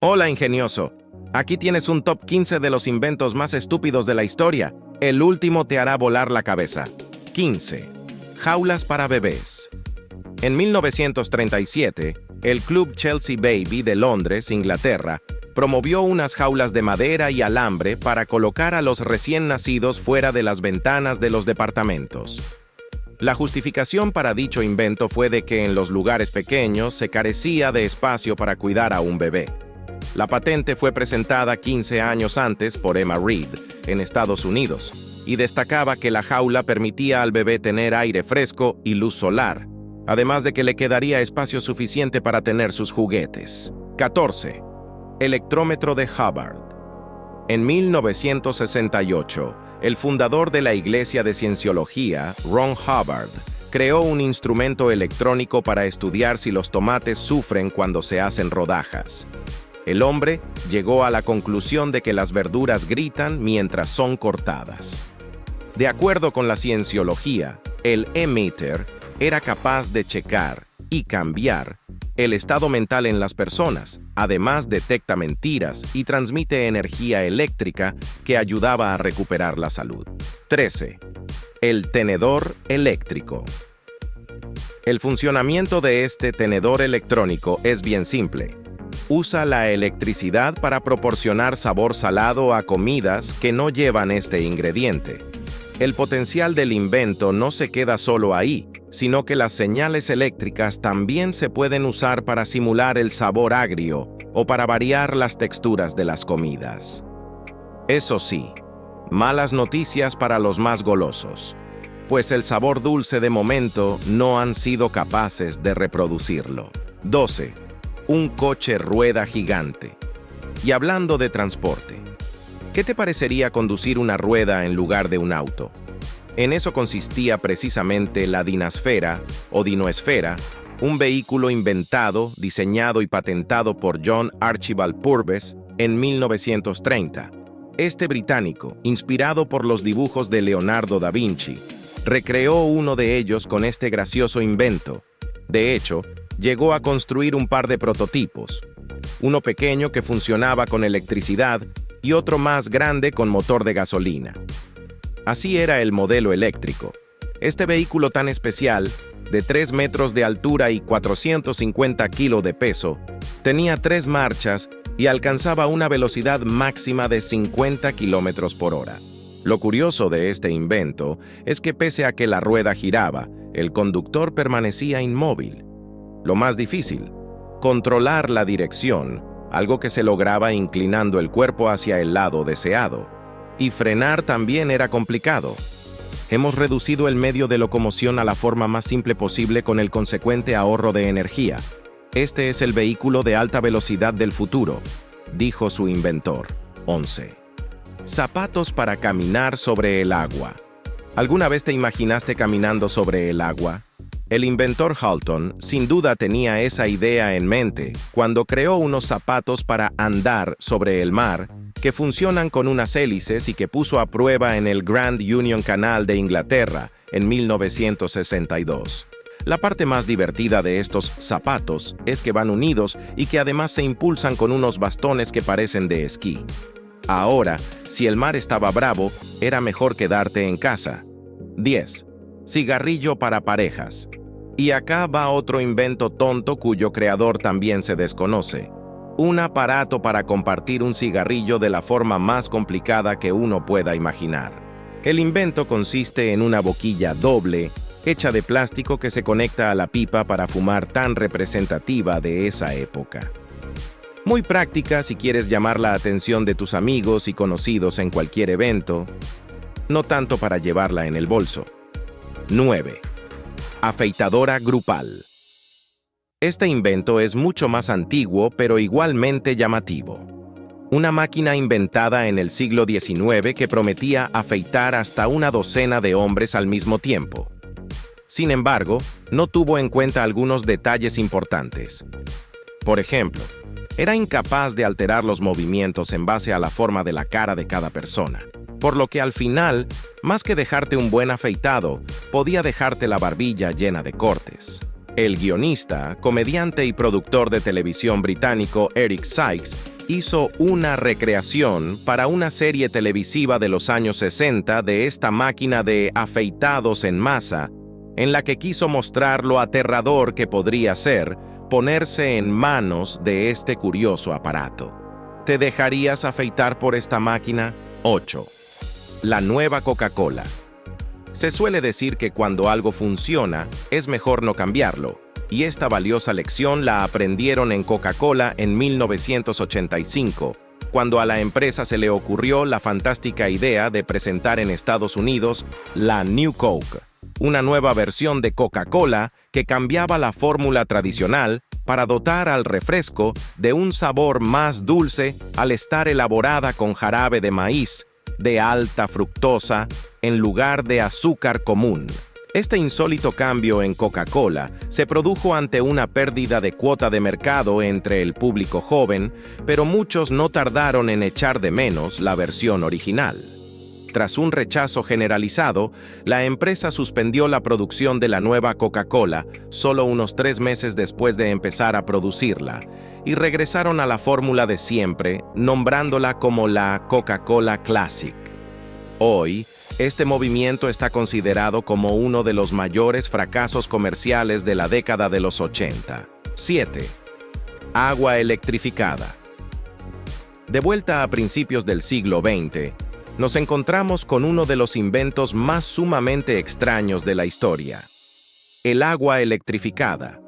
Hola, ingenioso. Aquí tienes un top 15 de los inventos más estúpidos de la historia. El último te hará volar la cabeza. 15. Jaulas para bebés. En 1937, el Club Chelsea Baby de Londres, Inglaterra, promovió unas jaulas de madera y alambre para colocar a los recién nacidos fuera de las ventanas de los departamentos. La justificación para dicho invento fue de que en los lugares pequeños se carecía de espacio para cuidar a un bebé. La patente fue presentada 15 años antes por Emma Reed, en Estados Unidos, y destacaba que la jaula permitía al bebé tener aire fresco y luz solar, además de que le quedaría espacio suficiente para tener sus juguetes. 14. Electrómetro de Hubbard. En 1968, el fundador de la Iglesia de Cienciología, Ron Hubbard, creó un instrumento electrónico para estudiar si los tomates sufren cuando se hacen rodajas. El hombre llegó a la conclusión de que las verduras gritan mientras son cortadas. De acuerdo con la cienciología, el e-meter era capaz de checar y cambiar el estado mental en las personas. Además, detecta mentiras y transmite energía eléctrica que ayudaba a recuperar la salud. 13. El tenedor eléctrico. El funcionamiento de este tenedor electrónico es bien simple. Usa la electricidad para proporcionar sabor salado a comidas que no llevan este ingrediente. El potencial del invento no se queda solo ahí, sino que las señales eléctricas también se pueden usar para simular el sabor agrio o para variar las texturas de las comidas. Eso sí, malas noticias para los más golosos, pues el sabor dulce de momento no han sido capaces de reproducirlo. 12. Un coche rueda gigante. Y hablando de transporte, ¿qué te parecería conducir una rueda en lugar de un auto? En eso consistía precisamente la dinasfera o dinoesfera, un vehículo inventado, diseñado y patentado por John Archibald Purves en 1930. Este británico, inspirado por los dibujos de Leonardo da Vinci, recreó uno de ellos con este gracioso invento. De hecho, llegó a construir un par de prototipos, uno pequeño que funcionaba con electricidad y otro más grande con motor de gasolina. Así era el modelo eléctrico. Este vehículo tan especial, de 3 metros de altura y 450 kilos de peso, tenía 3 marchas y alcanzaba una velocidad máxima de 50 kilómetros por hora. Lo curioso de este invento es que pese a que la rueda giraba, el conductor permanecía inmóvil. Lo más difícil, controlar la dirección, algo que se lograba inclinando el cuerpo hacia el lado deseado. Y frenar también era complicado. Hemos reducido el medio de locomoción a la forma más simple posible con el consecuente ahorro de energía. Este es el vehículo de alta velocidad del futuro, dijo su inventor. 11. Zapatos para caminar sobre el agua. ¿Alguna vez te imaginaste caminando sobre el agua? El inventor Halton sin duda tenía esa idea en mente cuando creó unos zapatos para andar sobre el mar que funcionan con unas hélices y que puso a prueba en el Grand Union Canal de Inglaterra en 1962. La parte más divertida de estos zapatos es que van unidos y que además se impulsan con unos bastones que parecen de esquí. Ahora, si el mar estaba bravo, era mejor quedarte en casa. 10. Cigarrillo para parejas. Y acá va otro invento tonto cuyo creador también se desconoce. Un aparato para compartir un cigarrillo de la forma más complicada que uno pueda imaginar. El invento consiste en una boquilla doble, hecha de plástico que se conecta a la pipa para fumar, tan representativa de esa época. Muy práctica si quieres llamar la atención de tus amigos y conocidos en cualquier evento, no tanto para llevarla en el bolso. 9. Afeitadora grupal. Este invento es mucho más antiguo, pero igualmente llamativo. Una máquina inventada en el siglo XIX que prometía afeitar hasta una docena de hombres al mismo tiempo. Sin embargo, no tuvo en cuenta algunos detalles importantes. Por ejemplo, era incapaz de alterar los movimientos en base a la forma de la cara de cada persona, por lo que al final, más que dejarte un buen afeitado, podía dejarte la barbilla llena de cortes. El guionista, comediante y productor de televisión británico Eric Sykes hizo una recreación para una serie televisiva de los años 60 de esta máquina de afeitados en masa, en la que quiso mostrar lo aterrador que podría ser ponerse en manos de este curioso aparato. ¿Te dejarías afeitar por esta máquina? 8. La nueva Coca-Cola. Se suele decir que cuando algo funciona, es mejor no cambiarlo, y esta valiosa lección la aprendieron en Coca-Cola en 1985, cuando a la empresa se le ocurrió la fantástica idea de presentar en Estados Unidos la New Coke, una nueva versión de Coca-Cola que cambiaba la fórmula tradicional para dotar al refresco de un sabor más dulce al estar elaborada con jarabe de maíz de alta fructosa en lugar de azúcar común. Este insólito cambio en Coca-Cola se produjo ante una pérdida de cuota de mercado entre el público joven, pero muchos no tardaron en echar de menos la versión original. Tras un rechazo generalizado, la empresa suspendió la producción de la nueva Coca-Cola solo unos 3 meses después de empezar a producirla, y regresaron a la fórmula de siempre, nombrándola como la Coca-Cola Classic. Hoy, este movimiento está considerado como uno de los mayores fracasos comerciales de la década de los 80. 7. Agua electrificada. De vuelta a principios del siglo XX, nos encontramos con uno de los inventos más sumamente extraños de la historia: el agua electrificada.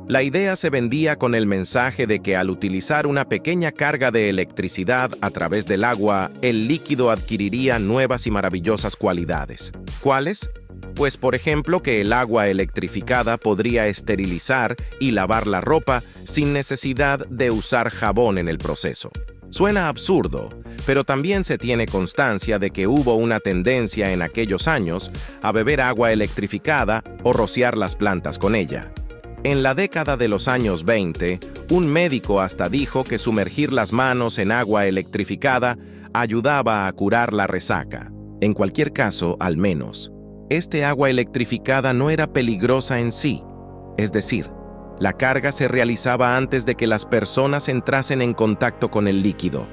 La idea se vendía con el mensaje de que al utilizar una pequeña carga de electricidad a través del agua, el líquido adquiriría nuevas y maravillosas cualidades. ¿Cuáles? Pues, por ejemplo, que el agua electrificada podría esterilizar y lavar la ropa sin necesidad de usar jabón en el proceso. Suena absurdo, pero también se tiene constancia de que hubo una tendencia en aquellos años a beber agua electrificada o rociar las plantas con ella. En la década de los años 20, un médico hasta dijo que sumergir las manos en agua electrificada ayudaba a curar la resaca. En cualquier caso, al menos, este agua electrificada no era peligrosa en sí, es decir, la carga se realizaba antes de que las personas entrasen en contacto con el líquido.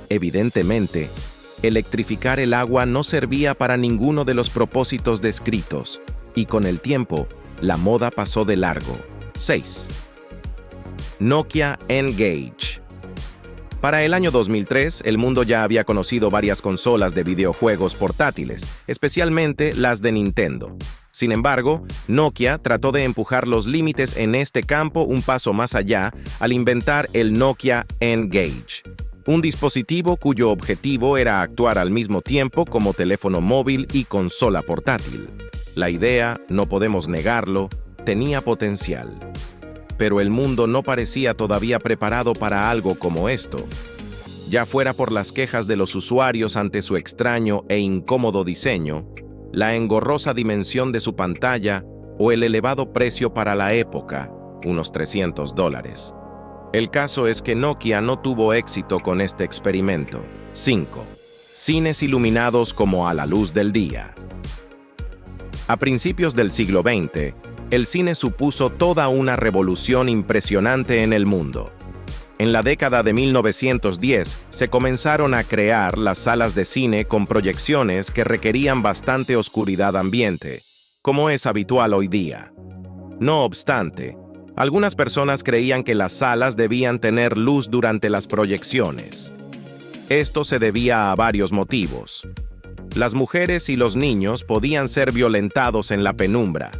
Evidentemente, electrificar el agua no servía para ninguno de los propósitos descritos, y con el tiempo, la moda pasó de largo. 6. Nokia N-Gage. Para el año 2003, el mundo ya había conocido varias consolas de videojuegos portátiles, especialmente las de Nintendo. Sin embargo, Nokia trató de empujar los límites en este campo un paso más allá al inventar el Nokia N-Gage, un dispositivo cuyo objetivo era actuar al mismo tiempo como teléfono móvil y consola portátil. La idea, no podemos negarlo, tenía potencial. Pero el mundo no parecía todavía preparado para algo como esto. Ya fuera por las quejas de los usuarios ante su extraño e incómodo diseño, la engorrosa dimensión de su pantalla o el elevado precio para la época, unos $300. El caso es que Nokia no tuvo éxito con este experimento. 5. Cines iluminados como a la luz del día. A principios del siglo XX, el cine supuso toda una revolución impresionante en el mundo. En la década de 1910 se comenzaron a crear las salas de cine con proyecciones que requerían bastante oscuridad ambiente, como es habitual hoy día. No obstante, algunas personas creían que las salas debían tener luz durante las proyecciones. Esto se debía a varios motivos. Las mujeres y los niños podían ser violentados en la penumbra.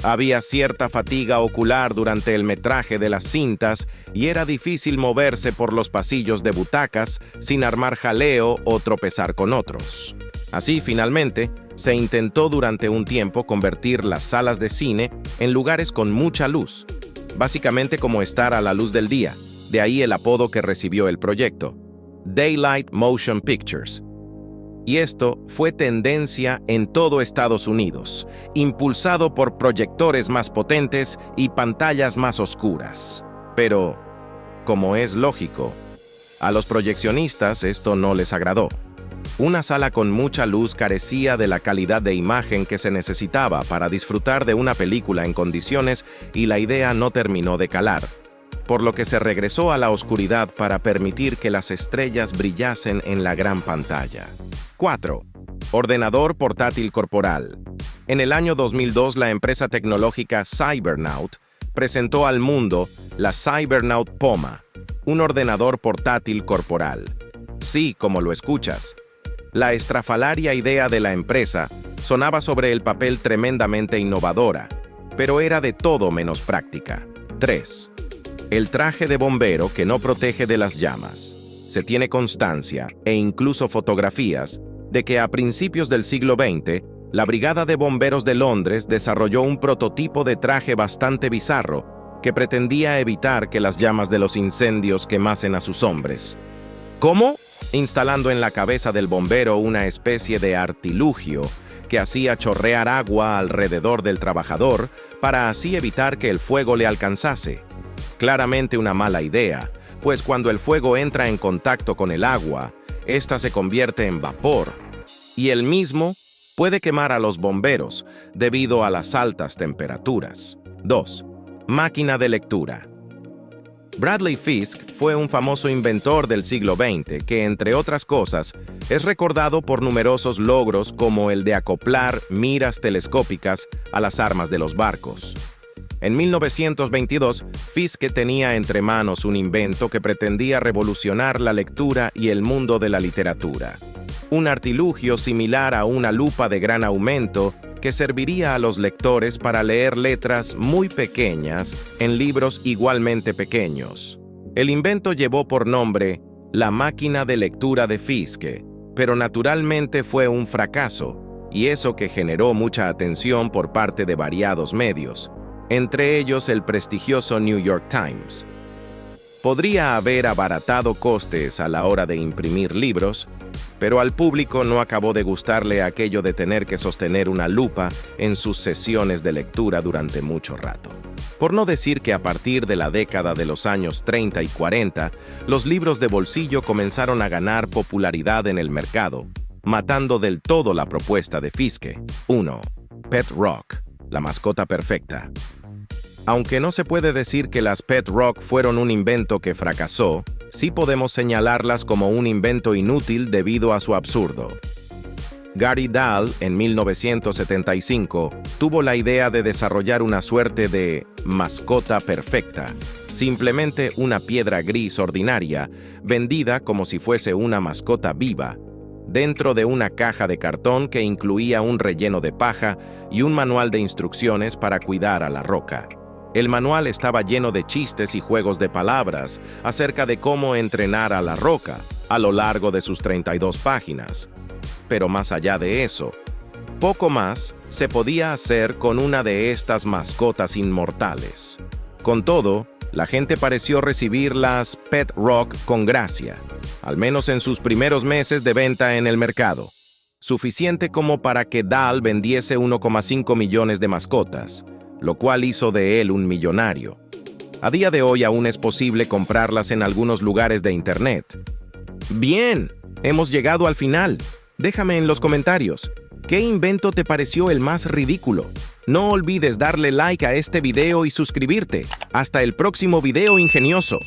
Había cierta fatiga ocular durante el metraje de las cintas y era difícil moverse por los pasillos de butacas sin armar jaleo o tropezar con otros. Así, finalmente, se intentó durante un tiempo convertir las salas de cine en lugares con mucha luz, básicamente como estar a la luz del día, de ahí el apodo que recibió el proyecto, Daylight Motion Pictures. Y esto fue tendencia en todo Estados Unidos, impulsado por proyectores más potentes y pantallas más oscuras. Pero, como es lógico, a los proyeccionistas esto no les agradó. Una sala con mucha luz carecía de la calidad de imagen que se necesitaba para disfrutar de una película en condiciones y la idea no terminó de calar, por lo que se regresó a la oscuridad para permitir que las estrellas brillasen en la gran pantalla. 4. Ordenador portátil corporal. En el año 2002, la empresa tecnológica Cybernaut presentó al mundo la Cybernaut Poma, un ordenador portátil corporal. Sí, como lo escuchas. La estrafalaria idea de la empresa sonaba sobre el papel tremendamente innovadora, pero era de todo menos práctica. 3. El traje de bombero que no protege de las llamas. Se tiene constancia, e incluso fotografías, de que a principios del siglo XX, la Brigada de Bomberos de Londres desarrolló un prototipo de traje bastante bizarro que pretendía evitar que las llamas de los incendios quemasen a sus hombres. ¿Cómo? Instalando en la cabeza del bombero una especie de artilugio que hacía chorrear agua alrededor del trabajador para así evitar que el fuego le alcanzase. Claramente una mala idea, pues cuando el fuego entra en contacto con el agua, ésta se convierte en vapor, y el mismo puede quemar a los bomberos debido a las altas temperaturas. 2. Máquina de lectura. Bradley Fisk fue un famoso inventor del siglo XX que, entre otras cosas, es recordado por numerosos logros como el de acoplar miras telescópicas a las armas de los barcos. En 1922, Fisk tenía entre manos un invento que pretendía revolucionar la lectura y el mundo de la literatura. Un artilugio similar a una lupa de gran aumento que serviría a los lectores para leer letras muy pequeñas en libros igualmente pequeños. El invento llevó por nombre la máquina de lectura de Fisk, pero naturalmente fue un fracaso, y eso que generó mucha atención por parte de variados medios, entre ellos el prestigioso New York Times. Podría haber abaratado costes a la hora de imprimir libros, pero al público no acabó de gustarle aquello de tener que sostener una lupa en sus sesiones de lectura durante mucho rato. Por no decir que a partir de la década de los años 30 y 40, los libros de bolsillo comenzaron a ganar popularidad en el mercado, matando del todo la propuesta de Fisk. 1. Pet Rock, la mascota perfecta. Aunque no se puede decir que las Pet Rock fueron un invento que fracasó, sí podemos señalarlas como un invento inútil debido a su absurdo. Gary Dahl, en 1975, tuvo la idea de desarrollar una suerte de mascota perfecta, simplemente una piedra gris ordinaria, vendida como si fuese una mascota viva, dentro de una caja de cartón que incluía un relleno de paja y un manual de instrucciones para cuidar a la roca. El manual estaba lleno de chistes y juegos de palabras acerca de cómo entrenar a la roca a lo largo de sus 32 páginas. Pero más allá de eso, poco más se podía hacer con una de estas mascotas inmortales. Con todo, la gente pareció recibir las Pet Rock con gracia, al menos en sus primeros meses de venta en el mercado, suficiente como para que Dahl vendiese 1,5 millones de mascotas, lo cual hizo de él un millonario. A día de hoy aún es posible comprarlas en algunos lugares de internet. Bien, hemos llegado al final. Déjame en los comentarios, ¿qué invento te pareció el más ridículo? No olvides darle like a este video y suscribirte. Hasta el próximo video ingenioso.